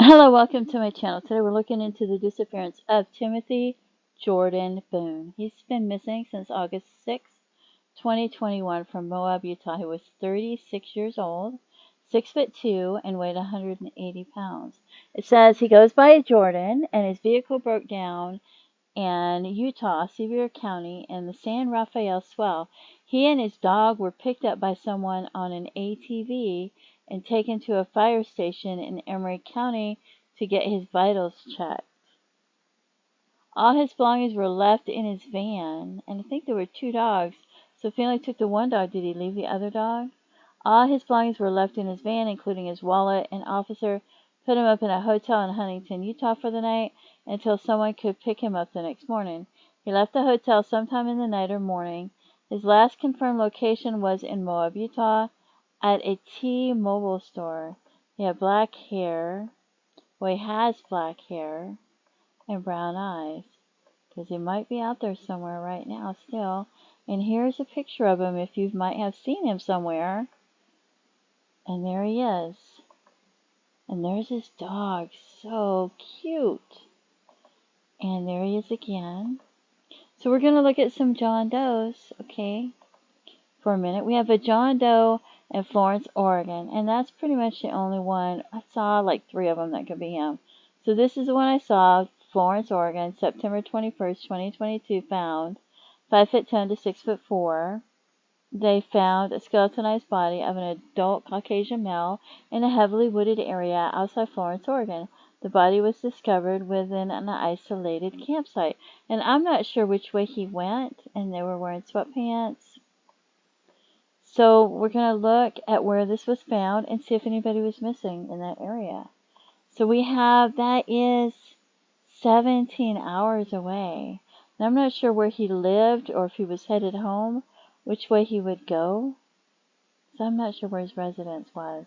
Hello, welcome to my channel. Today we're looking into the disappearance of Timothy Jordan Boone. He's been missing since August 6, 2021 from Moab, Utah. He was 36 years old, 6'2", and weighed 180 pounds. It says he goes by Jordan, and his vehicle broke down in Utah, Sevier County, in the San Rafael Swell. He and his dog were picked up by someone on an ATV and taken to a fire station in Emery County to get his vitals checked. All his belongings were left in his van, and I think there were 2 dogs, so if he only took the 1 dog, did he leave the other dog? All his belongings were left in his van, including his wallet. An officer put him up in a hotel in Huntington, Utah for the night until someone could pick him up the next morning. He left the hotel sometime in the night or morning. His last confirmed location was in Moab, Utah, at a T-Mobile store. He had black hair. Well, he has black hair and brown eyes, because he might be out there somewhere right now still. And here's a picture of him if you might have seen him somewhere. And there he is. And there's his dog. So cute. And there he is again. So we're going to look at some John Does, okay, for a minute. We have a John Doe in Florence, Oregon. And that's pretty much the only one. I saw like 3 of them that could be him. So this is the one I saw, Florence, Oregon, September 21st, 2022, found 5'10" to 6'4". They found a skeletonized body of an adult Caucasian male in a heavily wooded area outside Florence, Oregon. The body was discovered within an isolated campsite. And I'm not sure which way he went, and they were wearing sweatpants. So we're going to look at where this was found and see if anybody was missing in that area. So we have, that is 17 hours away. And I'm not sure where he lived or if he was headed home, which way he would go. So I'm not sure where his residence was.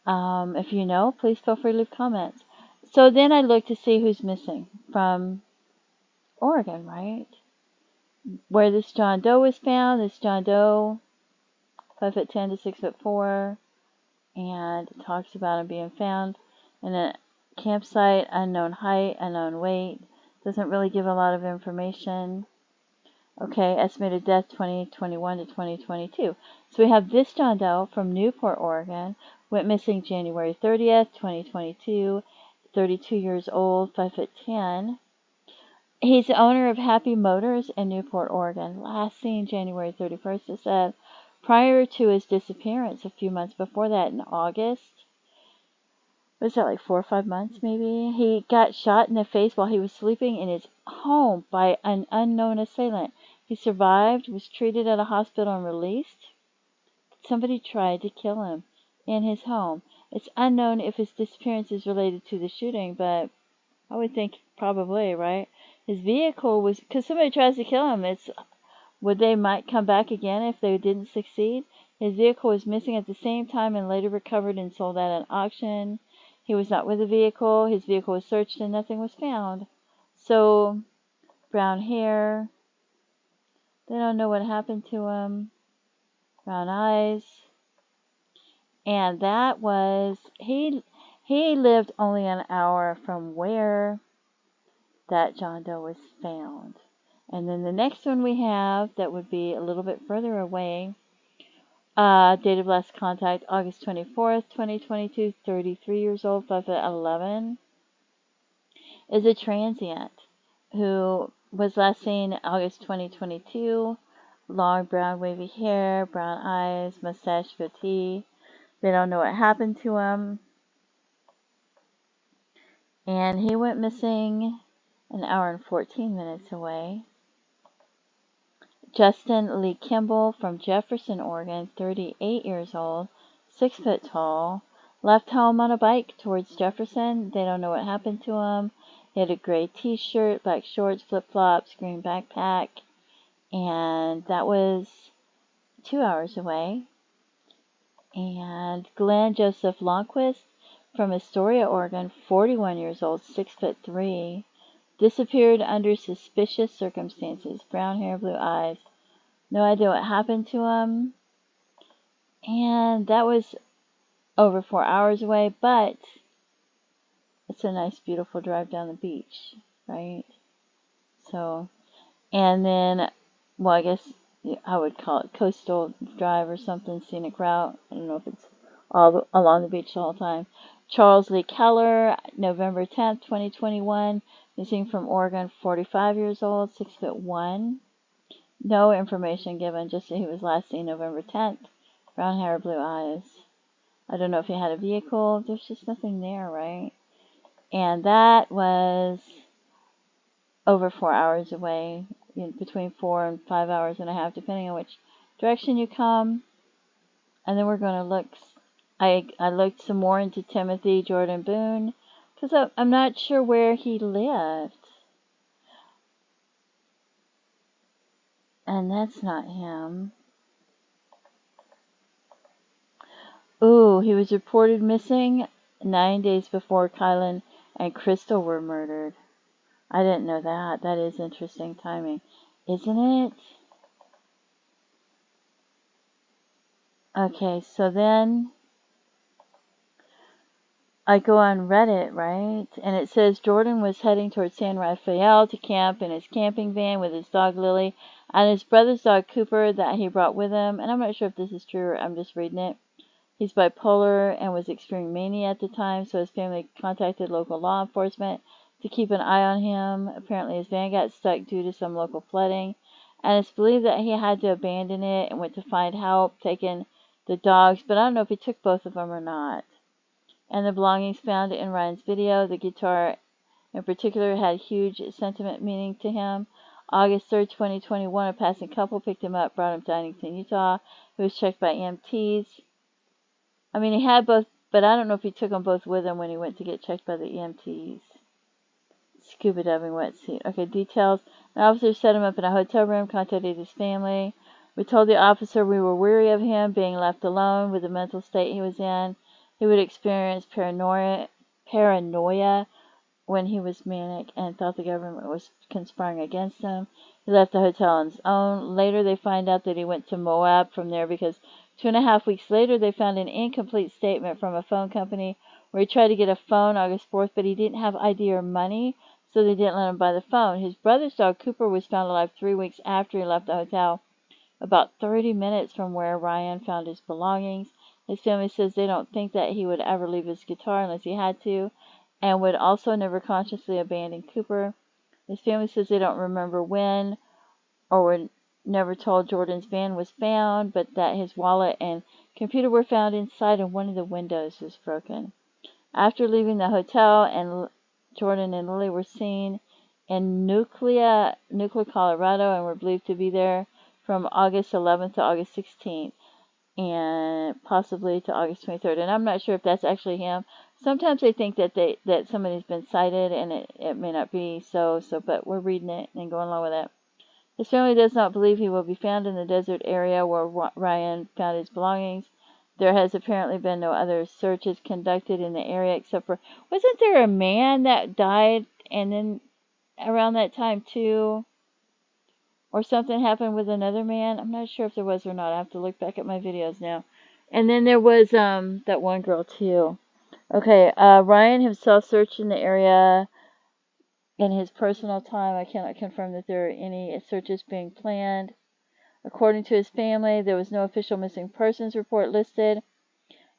If you know, please feel free to leave comments. So then I looked to see who's missing from Oregon, right? Where this John Doe was found, this John Doe, 5'10" to 6'4", and it talks about him being found in a campsite, unknown height, unknown weight. Doesn't really give a lot of information. Okay, estimated death 2021 to 2022. So we have this John Doe from Newport, Oregon, went missing January 30th, 2022, 32 years old, 5'10". He's the owner of Happy Motors in Newport, Oregon. Last seen January 31st, it said. Prior to his disappearance, a few months before that, in August, was that like 4 or 5 months maybe? He got shot in the face while he was sleeping in his home by an unknown assailant. He survived, was treated at a hospital, and released. Somebody tried to kill him in his home. It's unknown if his disappearance is related to the shooting, but I would think probably, right? His vehicle was, because somebody tries to kill him, would they might come back again if they didn't succeed? His vehicle was missing at the same time and later recovered and sold at an auction. He was not with the vehicle. His vehicle was searched and nothing was found. So, brown hair. They don't know what happened to him. Brown eyes. And that was, he lived only an hour from where that John Doe was found. And then the next one we have that would be a little bit further away, date of last contact, August 24th, 2022, 33 years old, 5'11", is a transient who was last seen August 2022, long brown wavy hair, brown eyes, mustache, goatee. They don't know what happened to him. And he went missing an hour and 14 minutes away. Justin Lee Kimble from Jefferson, Oregon, 38 years old, 6 foot tall, left home on a bike towards Jefferson. They don't know what happened to him. He had a gray t-shirt, black shorts, flip-flops, green backpack, and that was 2 hours away. And Glen Joseph Lonquist from Astoria, Oregon, 41 years old, 6'3", disappeared under suspicious circumstances. Brown hair, blue eyes. No idea what happened to him. And that was over 4 hours away, but it's a nice, beautiful drive down the beach, right? So, and then, well, I guess I would call it coastal drive or something, scenic route. I don't know if it's all along the beach the whole time. Charles Lee Keller, November 10th, 2021, missing from Oregon, 45 years old, 6'1". No information given, just that he was last seen November 10th. Brown hair, blue eyes. I don't know if he had a vehicle. There's just nothing there, right? And that was over 4 hours away, between 4 and 5 hours and a half, depending on which direction you come. And then we're going to look, I looked some more into Timothy Jordan Boone, because I'm not sure where he lived. And that's not him. Ooh, he was reported missing 9 days before Kylan and Crystal were murdered. I didn't know that. That is interesting timing, isn't it? Okay, so then I go on Reddit, right? And it says Jordan was heading towards San Rafael to camp in his camping van with his dog Lily and his brother's dog Cooper that he brought with him. And I'm not sure if this is true or I'm just reading it. He's bipolar and was experiencing mania at the time, so his family contacted local law enforcement to keep an eye on him. Apparently his van got stuck due to some local flooding, and it's believed that he had to abandon it and went to find help, taking the dogs, but I don't know if he took both of them or not. And the belongings found in Ryan's video, the guitar in particular had huge sentiment meaning to him. August 3rd, 2021, a passing couple picked him up, brought him to Huntington, Utah. He was checked by EMTs. I mean, he had both, but I don't know if he took them both with him when he went to get checked by the EMTs. Scuba diving wetsuit. Okay, details. An officer set him up in a hotel room, contacted his family. We told the officer we were weary of him being left alone with the mental state he was in. He would experience paranoia when he was manic and thought the government was conspiring against him. He left the hotel on his own. Later, they find out that he went to Moab from there because 2.5 weeks later, they found an incomplete statement from a phone company where he tried to get a phone August 4th, but he didn't have ID or money, so they didn't let him buy the phone. His brother's dog, Cooper, was found alive 3 weeks after he left the hotel, about 30 minutes from where Ryan found his belongings. His family says they don't think that he would ever leave his guitar unless he had to, and would also never consciously abandon Cooper. His family says they don't remember when or were never told Jordan's van was found, but that his wallet and computer were found inside and one of the windows was broken. After leaving the hotel, and Jordan and Lily were seen in Nuclear, Colorado, and were believed to be there from August 11th to August 16th. And possibly to August 23rd. And I'm not sure if that's actually him. Sometimes they think that somebody's been sighted, and it may not be so, but we're reading it and going along with it. His family does not believe he will be found in the desert area where Ryan found his belongings. There has apparently been no other searches conducted in the area except for, wasn't there a man that died and then around that time too? Or something happened with another man. I'm not sure if there was or not. I have to look back at my videos now. And then there was that one girl too. Okay, Ryan himself searched in the area in his personal time. I cannot confirm that there are any searches being planned. According to his family, there was no official missing persons report listed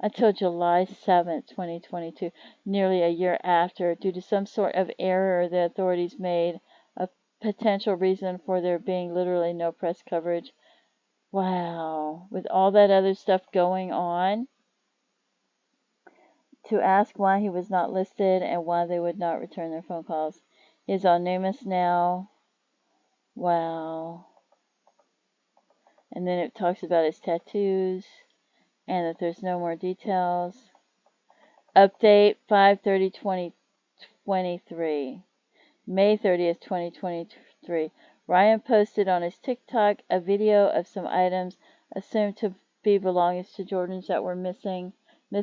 until July 7th, 2022, nearly a year after, due to some sort of error the authorities made a potential reason for there being literally no press coverage. Wow. With all that other stuff going on, to ask why he was not listed and why they would not return their phone calls. He is anonymous now. Wow. And then it talks about his tattoos and that there's no more details. Update 5/30/2023. May 30th, 2023. Ryan posted on his TikTok a video of some items assumed to be belongings to Jordan's that were missed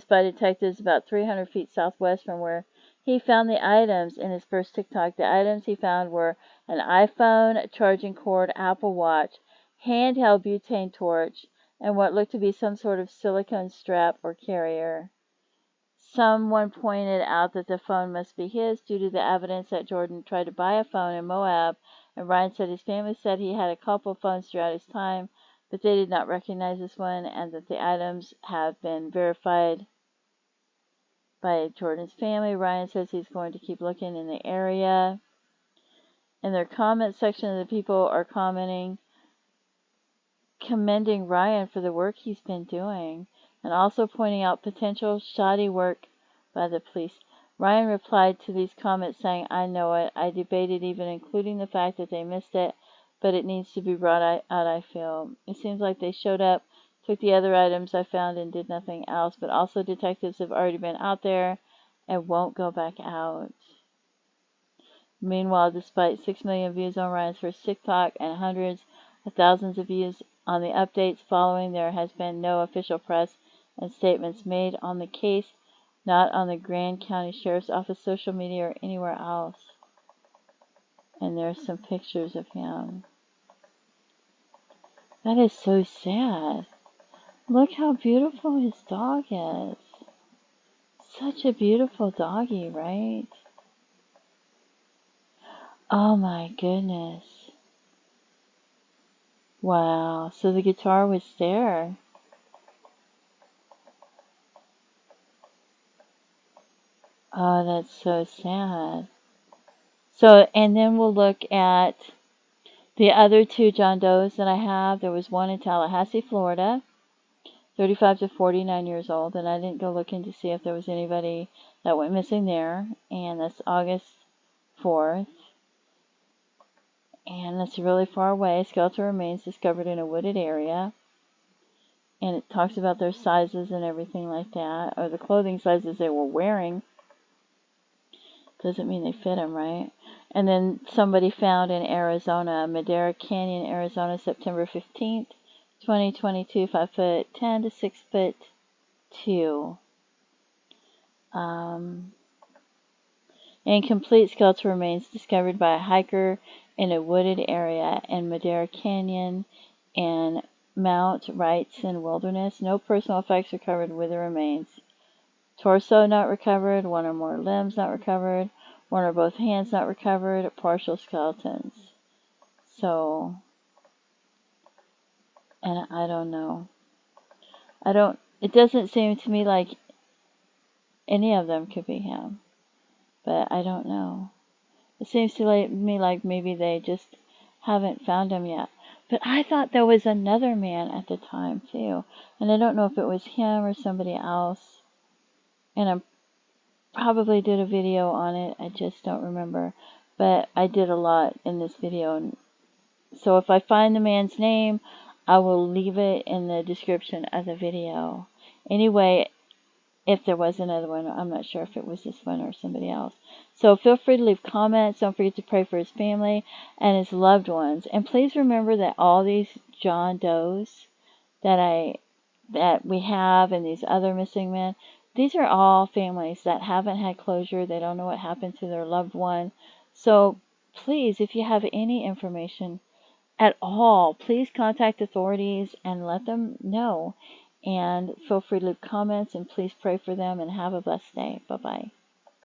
by detectives about 300 feet southwest from where he found the items in his first TikTok. The items he found were an iPhone, a charging cord, Apple Watch, handheld butane torch, and what looked to be some sort of silicone strap or carrier. Someone pointed out that the phone must be his due to the evidence that Jordan tried to buy a phone in Moab, and Ryan said his family said he had a couple phones throughout his time, but they did not recognize this one, and that the items have been verified by Jordan's family. Ryan says he's going to keep looking in the area. In their comment section, the people are commending Ryan for the work he's been doing, and also pointing out potential shoddy work by the police. Ryan replied to these comments saying, "I know it. I debated even including the fact that they missed it, but it needs to be brought out, I feel. It seems like they showed up, took the other items I found, and did nothing else, but also detectives have already been out there and won't go back out." Meanwhile, despite 6 million views on Ryan's first TikTok and hundreds of thousands of views on the updates following, there has been no official press and statements made on the case, not on the Grand County Sheriff's Office social media or anywhere else. And there's some pictures of him. That is so sad. Look how beautiful his dog is. Such a beautiful doggy, right? Oh my goodness. Wow, so the guitar was there. Oh, that's so sad. So, and then we'll look at the other two John Does that I have. There was one in Tallahassee, Florida, 35 to 49 years old, and I didn't go looking to see if there was anybody that went missing there, and that's August 4th. And that's really far away. Skeletal remains discovered in a wooded area. And it talks about their sizes and everything like that, or the clothing sizes they were wearing. Doesn't mean they fit them, right? And then somebody found in Arizona, Madera Canyon, Arizona, September 15th, 2022, 5'10" to 6'2". Incomplete skeletal remains discovered by a hiker in a wooded area in Madera Canyon and Mount Wrightson Wilderness. No personal effects recovered with the remains. Torso not recovered, one or more limbs not recovered, one or both hands not recovered, partial skeletons. So, and I don't know. It doesn't seem to me like any of them could be him, but I don't know. It seems to me like maybe they just haven't found him yet. But I thought there was another man at the time, too. And I don't know if it was him or somebody else. And I probably did a video on it. I just don't remember. But I did a lot in this video. So if I find the man's name, I will leave it in the description of the video. Anyway, if there was another one, I'm not sure if it was this one or somebody else. So feel free to leave comments. Don't forget to pray for his family and his loved ones. And please remember that all these John Does that we have and these other missing men, these are all families that haven't had closure. They don't know what happened to their loved one. So please, if you have any information at all, please contact authorities and let them know. And feel free to leave comments, and please pray for them, and have a blessed day. Bye-bye.